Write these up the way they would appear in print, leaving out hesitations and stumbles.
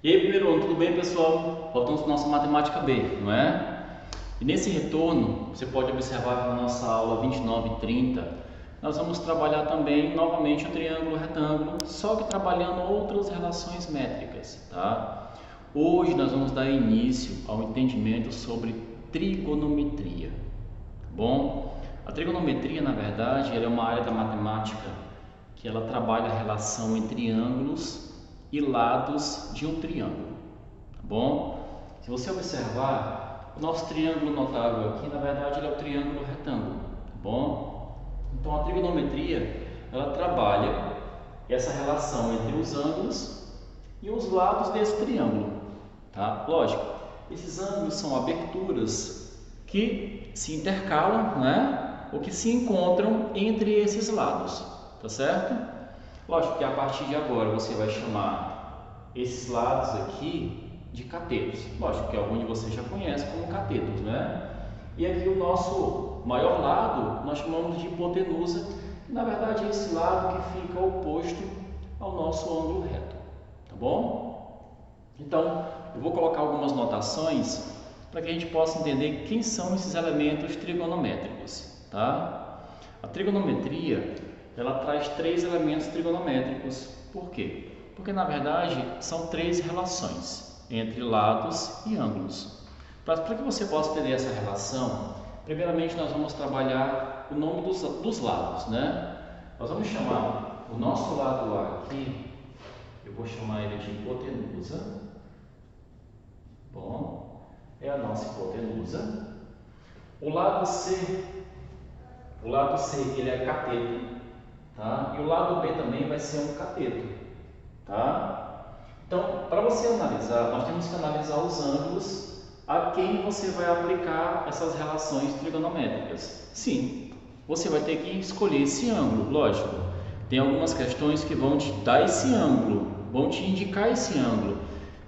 E aí, primeiro ano, tudo bem, pessoal? Voltamos para a nossa matemática B, não é? E nesse retorno, você pode observar que na nossa aula 29 e 30, nós vamos trabalhar também novamente o triângulo retângulo, só que trabalhando outras relações métricas, tá? Hoje nós vamos dar início ao entendimento sobre trigonometria, tá bom? A trigonometria, na verdade, ela é uma área da matemática que ela trabalha a relação entre ângulos e lados de um triângulo, tá bom? Se você observar, o nosso triângulo notável aqui, na verdade, ele é o triângulo retângulo, tá bom? Então, a trigonometria, ela trabalha essa relação entre os ângulos e os lados desse triângulo, tá? Lógico, esses ângulos são aberturas que se intercalam, né? Ou que se encontram entre esses lados, tá certo? Lógico que a partir de agora você vai chamar esses lados aqui de catetos. Lógico que algum de vocês já conhece como catetos, né? E aqui o nosso maior lado nós chamamos de hipotenusa, que na verdade é esse lado que fica oposto ao nosso ângulo reto, tá bom? Então, eu vou colocar algumas notações para que a gente possa entender quem são esses elementos trigonométricos, tá? A trigonometria, ela traz três elementos trigonométricos. Por quê? Porque na verdade são três relações entre lados e ângulos. Para que você possa entender essa relação, primeiramente nós vamos trabalhar o nome dos lados, né? Nós vamos chamar o nosso lado A aqui, eu vou chamar ele de hipotenusa. Bom, é a nossa hipotenusa. O lado C, ele é cateto, tá? E o lado B também vai ser um cateto, tá? Então, para você analisar, nós temos que analisar os ângulos a quem você vai aplicar essas relações trigonométricas. Sim, você vai ter que escolher esse ângulo, lógico. Tem algumas questões que vão te dar esse ângulo, vão te indicar esse ângulo,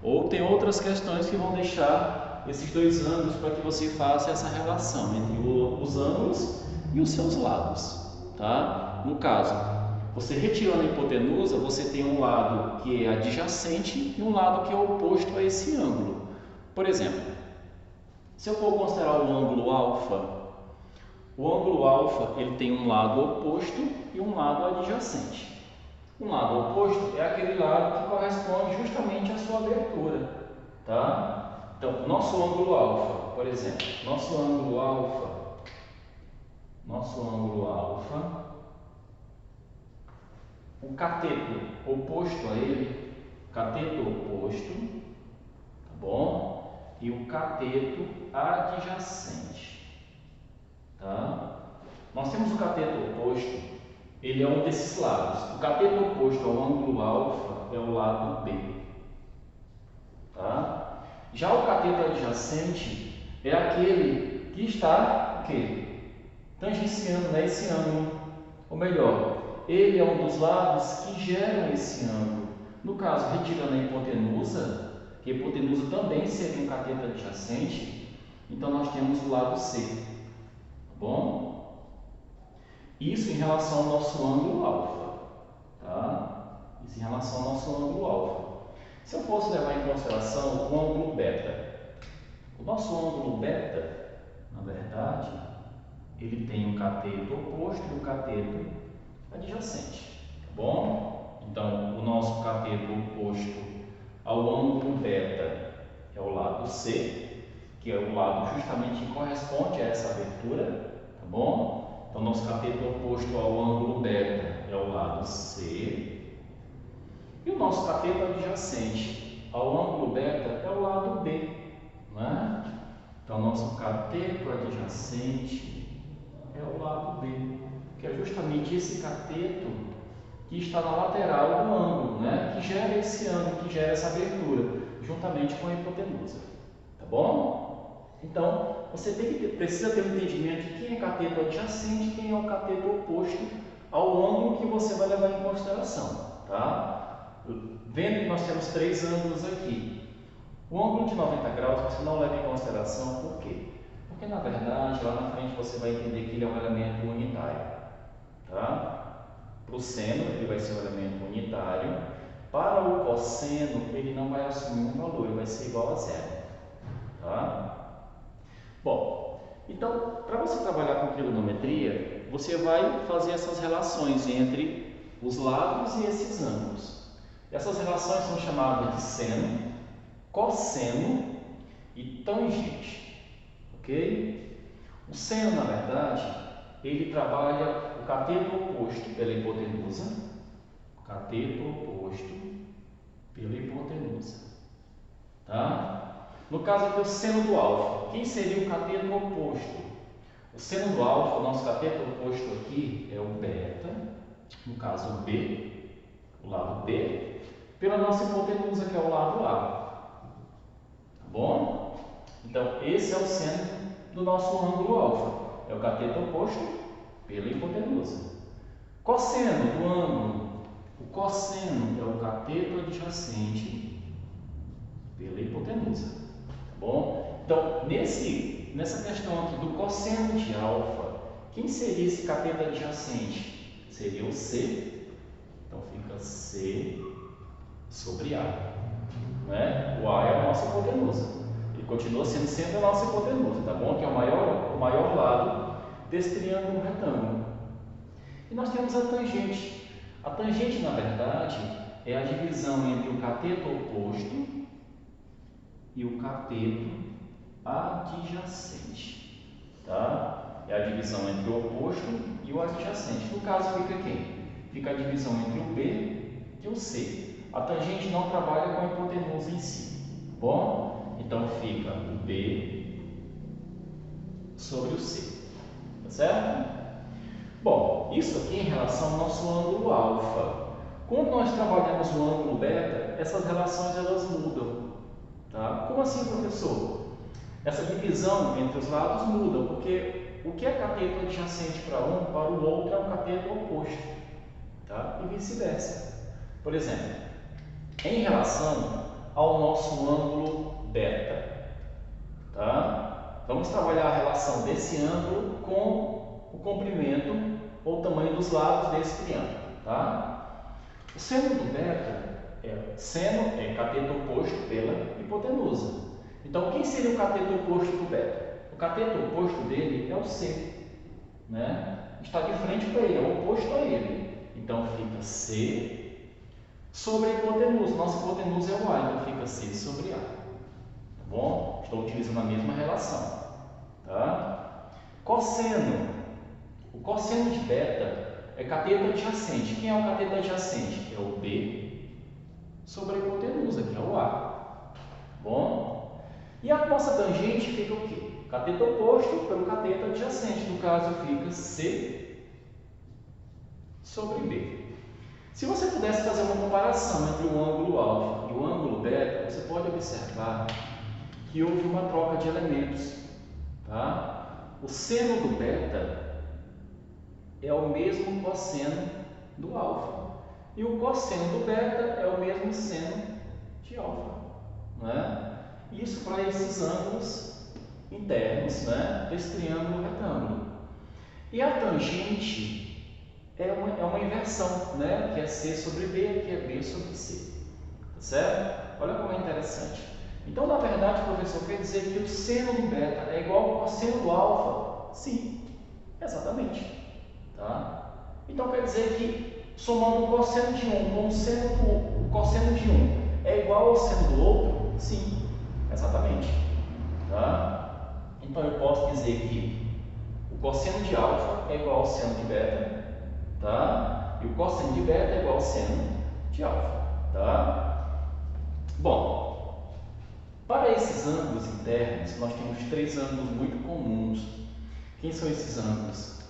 ou tem outras questões que vão deixar esses dois ângulos para que você faça essa relação entre os ângulos e os seus lados, tá? No caso, você retirando a hipotenusa, você tem um lado que é adjacente e um lado que é oposto a esse ângulo. Por exemplo, se eu for considerar o ângulo alfa ele tem um lado oposto e um lado adjacente. Um lado oposto é aquele lado que corresponde justamente à sua abertura, tá? Então, nosso ângulo alfa, por exemplo, nosso ângulo alfa, o cateto oposto a ele, cateto oposto, tá bom? E o cateto adjacente, tá? Nós temos o cateto oposto, ele é um desses lados. O cateto oposto ao ângulo alfa é o lado B, tá? Já o cateto adjacente é aquele que está o quê? Tangenciando, né, esse ângulo, ou melhor, ele é um dos lados que geram esse ângulo. No caso, retirando a hipotenusa, que a hipotenusa também seria um cateto adjacente, então nós temos o lado C, tá bom? Isso em relação ao nosso ângulo alfa, tá? Isso em relação ao nosso ângulo alfa. Se eu fosse levar em consideração o ângulo beta, o nosso ângulo beta, na verdade, ele tem um cateto oposto e um cateto adjacente, tá bom? Então, o nosso cateto oposto ao ângulo beta é o lado C, que é o lado justamente que corresponde a essa abertura, tá bom? Então, nosso cateto oposto ao ângulo beta é o lado C, e o nosso cateto adjacente ao ângulo beta é o lado B, né? Então, nosso cateto adjacente é o lado B, que é justamente esse cateto que está na lateral do ângulo, né? Que gera esse ângulo, que gera essa abertura, juntamente com a hipotenusa, tá bom? Então, você precisa ter um entendimento de quem é cateto adjacente e quem é o cateto oposto ao ângulo que você vai levar em consideração, tá? Vendo que nós temos três ângulos aqui, o ângulo de 90 graus você não leva em consideração, por quê? Porque na verdade, lá na frente você vai entender que ele é um elemento unitário, tá? Para o seno, ele vai ser um elemento unitário, Para o cosseno, ele não vai assumir um valor, ele vai ser igual a zero. Tá? Bom, então, para você trabalhar com trigonometria, você vai fazer essas relações entre os lados e esses ângulos. Essas relações são chamadas de seno, cosseno e tangente, ok? O seno, na verdade, ele trabalha o cateto oposto pela hipotenusa, cateto oposto pela hipotenusa, tá? No caso aqui, o seno do alfa, quem seria o cateto oposto? O seno do alfa, o nosso cateto oposto aqui é o beta, no caso o B, o lado B, pela nossa hipotenusa, que é o lado A. Tá bom? Então, esse é o seno do nosso ângulo alfa. É o cateto oposto pela hipotenusa. Cosseno do ângulo. O cosseno é o cateto adjacente pela hipotenusa. Tá bom? Então, nessa questão aqui do cosseno de alfa, quem seria esse cateto adjacente? Seria o C. Então, fica C sobre A. Né? O A é a nossa hipotenusa. Ele continua sendo sempre a nossa hipotenusa, tá bom? Que é o maior lado desse triângulo retângulo. E nós temos a tangente. A tangente, na verdade, é a divisão entre o cateto oposto e o cateto adjacente. Tá? É a divisão entre o oposto e o adjacente. No caso, fica quem? Fica a divisão entre o B e o C. A tangente não trabalha com a hipotenusa em si. Tá bom? Então fica o B sobre o C. Tá certo? Bom, isso aqui em relação ao nosso ângulo alfa. Quando nós trabalhamos o ângulo beta, essas relações elas mudam. Tá? Como assim, professor? Essa divisão entre os lados muda, porque o que é cateto adjacente para o outro é um cateto oposto. Tá? E vice-versa. Por exemplo, em relação ao nosso ângulo beta, tá? Vamos trabalhar a relação desse ângulo com o comprimento ou o tamanho dos lados desse triângulo. Tá? O seno do beta é cateto oposto pela hipotenusa. Então, quem seria o cateto oposto do beta? O cateto oposto dele é o C. Né? Está de frente para ele, é o oposto a ele. Então, fica C sobre a hipotenusa. Nossa hipotenusa é o A, então fica C sobre A. Tá bom? Estou utilizando a mesma relação. Tá? Cosseno. O cosseno de beta é cateto adjacente. Quem é o cateto adjacente? É o B sobre a hipotenusa, que é o A. Tá bom? E a nossa tangente fica o quê? Cateto oposto pelo cateto adjacente. No caso, fica C sobre B. Se você pudesse fazer uma comparação entre o ângulo alfa e o ângulo beta, você pode observar que houve uma troca de elementos. Tá? O seno do beta é o mesmo cosseno do alfa. E o cosseno do beta é o mesmo seno de alfa. Né? Isso para esses ângulos internos, né, desse triângulo retângulo. E a tangente é uma inversão, né? Que é C sobre B, que é B sobre C. Tá certo? Olha como é interessante. Então, na verdade, professor, quer dizer que o seno do beta é igual ao cosseno do alfa? Sim, exatamente. Tá? Então, quer dizer que somando o cosseno de um com o cosseno de um é igual ao seno do outro? Sim, exatamente. Tá? Então, eu posso dizer que o cosseno de alfa é igual ao seno de beta. Tá? E o cosseno de beta é igual ao seno de alfa. Tá? Bom, para esses ângulos internos, nós temos três ângulos muito comuns. Quem são esses ângulos?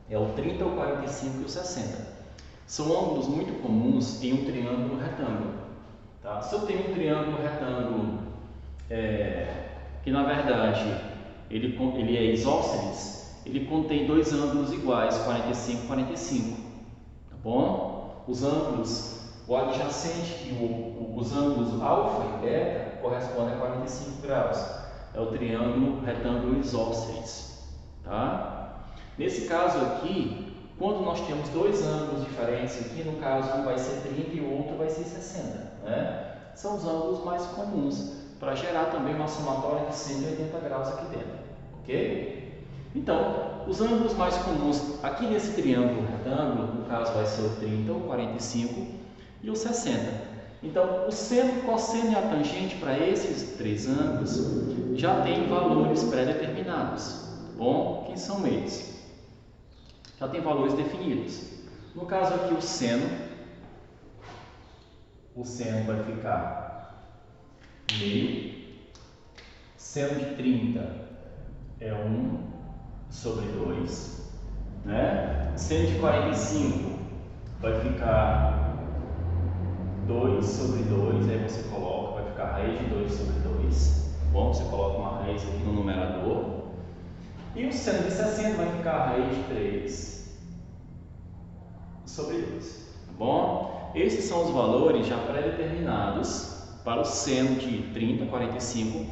É o 30, o 45 e o 60. São ângulos muito comuns em um triângulo retângulo. Tá? Se eu tenho um triângulo retângulo que na verdade ele é isósceles, ele contém dois ângulos iguais, 45 e 45, tá bom? Os ângulos, o adjacente e os ângulos alfa e beta correspondem a 45 graus. É o triângulo retângulo isósceles, tá? Nesse caso aqui, quando nós temos dois ângulos diferentes aqui, no caso um vai ser 30 e o outro vai ser 60, né? São os ângulos mais comuns para gerar também uma somatória de 180 graus aqui dentro, ok? Então, os ângulos mais comuns aqui nesse triângulo retângulo, no caso vai ser o 30, o 45 e o 60. Então, o seno, o cosseno e a tangente para esses três ângulos já tem valores pré-determinados, tá bom? Quem são eles? Já tem valores definidos. No caso aqui o seno vai ficar meio, seno de 30 é 1 sobre 2, né? Seno de 45 vai ficar 2 sobre 2, aí você coloca, vai ficar raiz de 2 sobre 2, bom? Você coloca uma raiz aqui no numerador. E o seno de 60 vai ficar a raiz de 3 sobre 2, tá bom? Esses são os valores já pré-determinados para o seno de 30, 45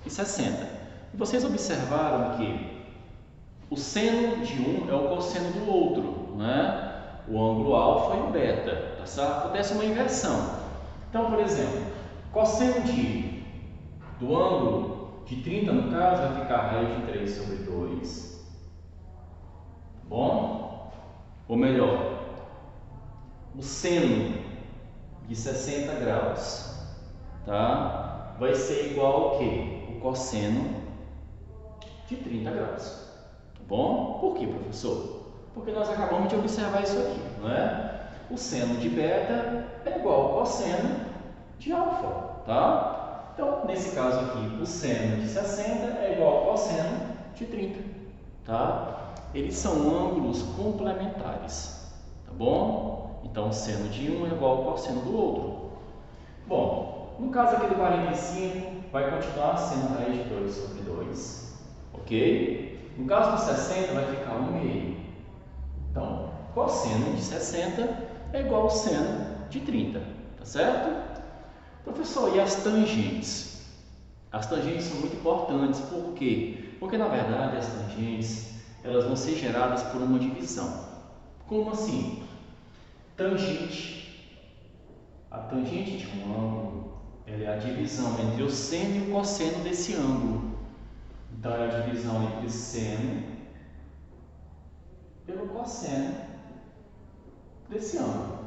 e 60. E vocês observaram que o seno de um é o cosseno do outro, né? O ângulo alfa e o beta, tá certo? Acontece uma inversão. Então, por exemplo, cosseno do ângulo de 30 no caso vai ficar a raiz de 3 sobre 2, tá bom? Ou melhor, o seno de 60 graus, tá? Vai ser igual ao quê? O cosseno de 30 graus, tá bom? Por quê, professor? Porque nós acabamos de observar isso aqui, não é? O seno de beta é igual ao cosseno de alfa, tá? Então, nesse caso aqui, o seno de 60 é igual ao cosseno de 30, tá? Eles são ângulos complementares, tá bom? Então, o seno de um é igual ao cosseno do outro. Bom, no caso aqui do 45, vai continuar sendo raiz de 2 sobre 2, ok? No caso do 60, vai ficar 1 meio. Então, cosseno de 60 é igual ao seno de 30, tá certo? Professor, e as tangentes? As tangentes são muito importantes, por quê? Porque, na verdade, as tangentes, elas vão ser geradas por uma divisão. Como assim? A tangente de um ângulo, ela é a divisão entre o seno e o cosseno desse ângulo. Então, é a divisão entre seno pelo cosseno desse ângulo,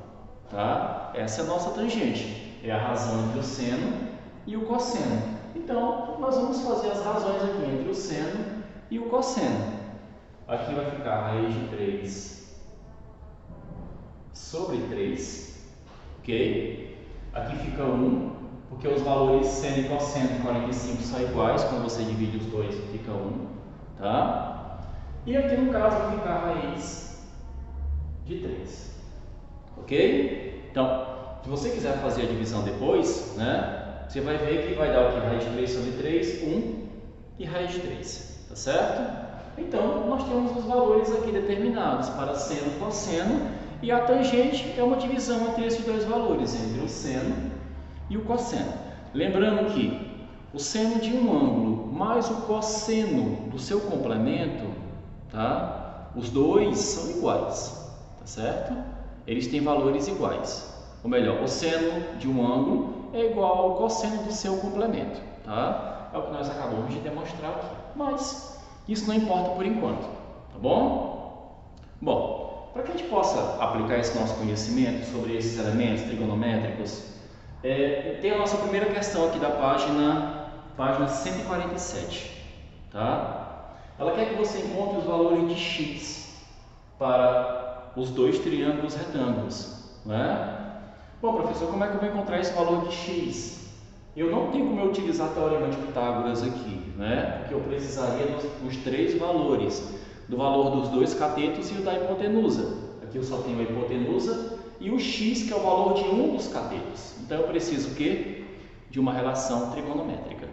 tá? Essa é a nossa tangente, é a razão entre o seno e o cosseno. Então, nós vamos fazer as razões aqui entre o seno e o cosseno. Aqui vai ficar a raiz de 3 sobre 3, ok? Aqui fica 1, porque os valores seno e cosseno de 45 são iguais, quando você divide os dois fica 1, tá? E aqui no caso vai ficar a raiz de 3, ok? Então, se você quiser fazer a divisão depois, né? Você vai ver que vai dar o que? Raiz de 3 sobre 3, 1 e raiz de 3, tá certo? Então, nós temos os valores aqui determinados para seno e cosseno, e a tangente é uma divisão entre esses dois valores, entre o seno e o cosseno. Lembrando que o seno de um ângulo mais o cosseno do seu complemento, tá? Os dois são iguais, tá certo? Eles têm valores iguais. Ou melhor, o seno de um ângulo é igual ao cosseno do seu complemento, tá? É o que nós acabamos de demonstrar aqui. Mas isso não importa por enquanto, tá bom? Bom, para que a gente possa aplicar esse nosso conhecimento sobre esses elementos trigonométricos, tem a nossa primeira questão aqui da página 147, tá? Ela quer que você encontre os valores de x para os dois triângulos retângulos, né? Bom, professor, como é que eu vou encontrar esse valor de x? Eu não tenho como eu utilizar o teorema de Pitágoras aqui, né? Porque eu precisaria dos três valores, do valor dos dois catetos e o da hipotenusa. Aqui eu só tenho a hipotenusa e o x, que é o valor de um dos catetos. Então eu preciso o quê? De uma relação trigonométrica,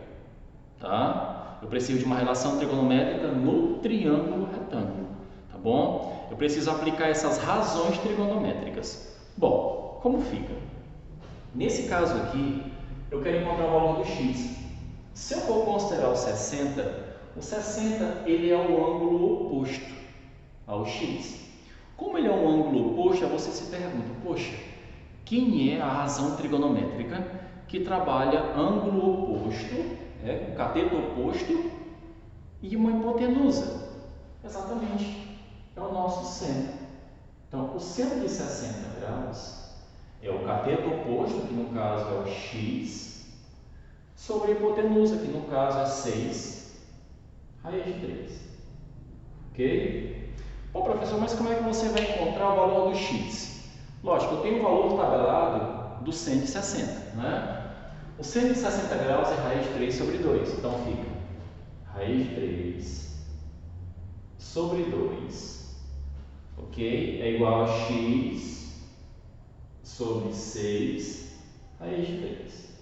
tá? Eu preciso de uma relação trigonométrica no triângulo retângulo, tá bom? Eu preciso aplicar essas razões trigonométricas. Bom, como fica? Nesse caso aqui, eu quero encontrar o valor do x. Se eu for considerar o 60 ele é o ângulo oposto ao x. Como ele é um ângulo oposto, aí você se pergunta, poxa, quem é a razão trigonométrica que trabalha ângulo oposto, um cateto oposto e uma hipotenusa? Exatamente, é o nosso seno. Então, o seno de 60 graus é o cateto oposto, que no caso é o x, sobre a hipotenusa, que no caso é 6 raiz de 3. Ok? Bom, professor, mas como é que você vai encontrar o valor do x? Lógico, eu tenho o valor tabelado do seno de 60, né? O seno de 60 graus é raiz de 3 sobre 2, então fica raiz de 3 sobre 2, ok? É igual a x sobre 6 raiz de 3,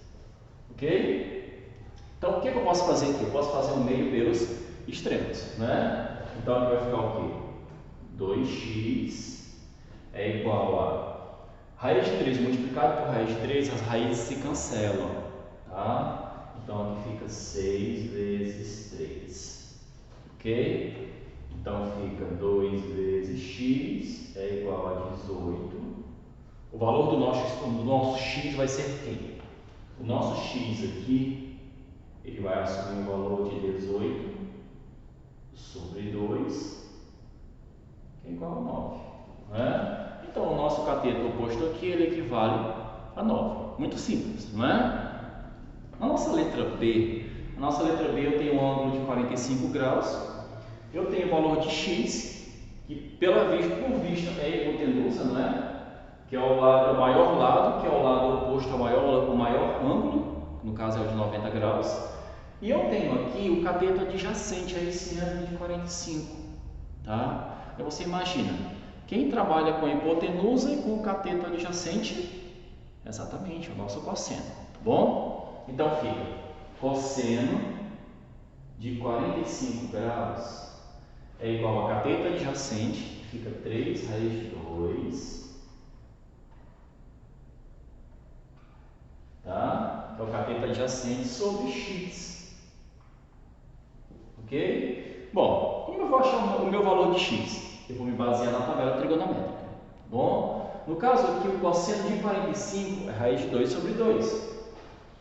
ok? Então, o que eu posso fazer aqui? Eu posso fazer o meio pelos extremos, né? Então, aqui vai ficar o quê? 2x é igual a raiz de 3 multiplicado por raiz de 3, as raízes se cancelam, tá? Então, aqui fica 6 vezes 3, ok? Então, fica 2 vezes x é igual a 18. O valor do nosso x vai ser quem? O nosso x aqui, ele vai assumir o valor de 18 sobre 2, que é igual a 9, né? Então, o nosso cateto oposto aqui, ele equivale a 9. Muito simples, não é? A nossa letra B eu tenho um ângulo de 45 graus, eu tenho o valor de x, que por vista é a hipotenusa, não é? Que é o maior lado, que é o lado oposto ao maior ângulo, no caso é o de 90 graus. E eu tenho aqui o cateto adjacente a esse ângulo de 45, tá? Então você imagina, quem trabalha com a hipotenusa e com o cateto adjacente, exatamente, o nosso cosseno, tá bom? Então fica cosseno de 45 graus é igual a cateto adjacente, fica 3 raiz de 2, tá? É o cateto adjacente sobre x, ok? Bom, como eu vou achar o meu valor de x? Eu vou me basear na tabela trigonométrica, tá bom? No caso aqui, o cosseno de 45 é raiz de 2 sobre 2.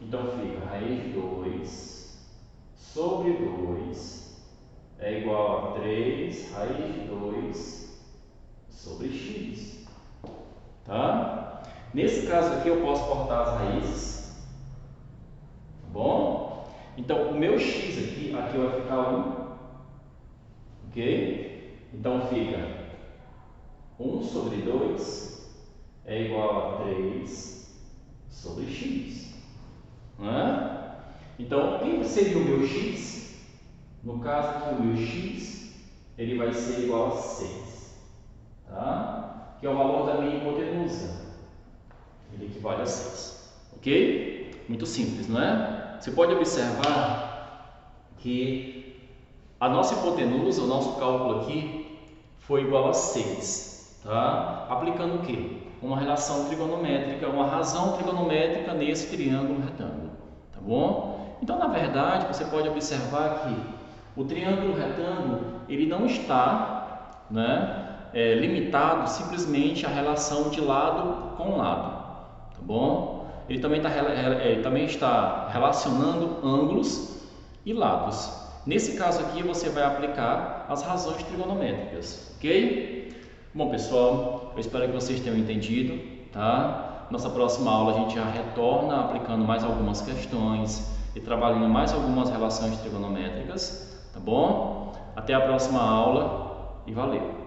Então, fica raiz de 2 sobre 2 é igual a 3 raiz de 2 sobre x, tá? Nesse caso aqui, eu posso cortar as raízes, tá bom? Então, o meu x aqui vai ficar 1, ok? Então, fica 1 sobre 2 é igual a 3 sobre x, não é? Então, quem seria o meu x? No caso aqui, o meu x, ele vai ser igual a 6, tá? Que é o valor da minha hipotenusa. Ele equivale a 6, ok? Muito simples, não é? Você pode observar que a nossa hipotenusa, o nosso cálculo aqui, foi igual a 6, tá? Aplicando o quê? Uma relação trigonométrica, uma razão trigonométrica nesse triângulo retângulo, tá bom? Então, na verdade, você pode observar que o triângulo retângulo, ele não está, né, limitado simplesmente à relação de lado com lado, tá bom? Ele também está relacionando ângulos e lados. Nesse caso aqui, você vai aplicar as razões trigonométricas, ok? Bom, pessoal, eu espero que vocês tenham entendido, tá? Nossa próxima aula a gente já retorna aplicando mais algumas questões e trabalhando mais algumas relações trigonométricas, tá bom? Até a próxima aula e valeu!